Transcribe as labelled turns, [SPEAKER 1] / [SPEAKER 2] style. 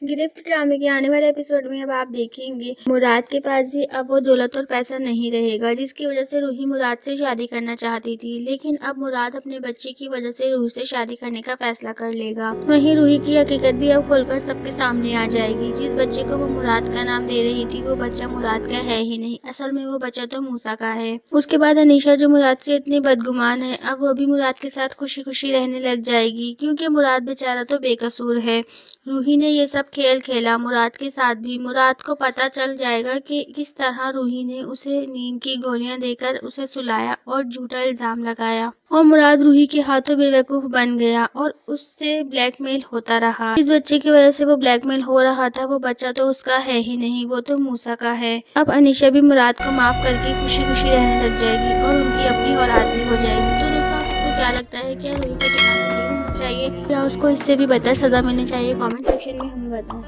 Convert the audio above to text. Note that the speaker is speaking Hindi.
[SPEAKER 1] गिरफ्त ड्रामे के आने वाले एपिसोड में अब आप देखेंगे मुराद के पास भी अब वो दौलत और पैसा नहीं रहेगा, जिसकी वजह से रूही मुराद से शादी करना चाहती थी। लेकिन अब मुराद अपने बच्चे की वजह से रूही से शादी करने का फैसला कर लेगा। वहीं रूही की हकीकत भी अब खोलकर सबके सामने आ जाएगी। जिस बच्चे को वो मुराद का नाम दे रही थी वो बच्चा मुराद का है ही नहीं, असल में वो बच्चा तो मूसा का है। उसके बाद अनीशा जो मुराद से इतनी बदगुमान है, अब वो भी मुराद के साथ खुशी खुशी रहने लग जाएगी, क्योंकि मुराद बेचारा तो बेकसूर है। रूही ने ये सब खेल खेला मुराद के साथ भी। मुराद को पता चल जाएगा कि किस तरह रूही ने उसे नींद की गोलियां देकर उसे सुलाया और झूठा इल्जाम लगाया, और मुराद रूही के हाथों बेवकूफ बन गया और उससे ब्लैकमेल होता रहा। इस बच्चे की वजह से वो ब्लैकमेल हो रहा था, वो बच्चा तो उसका है ही नहीं, वो तो मूसा का है। अब अनीशा भी मुराद को माफ करके खुशी खुशी रहने लग जाएगी और उनकी अपनी औलाद भी हो जाएगी। तो दोस्तों, आपको क्या लगता है, क्या रूही का ठिकाना जेल होना चाहिए या उसको इससे भी बेहतर सजा मिलनी चाहिए? कमेंट सेक्शन में हमें बताओ।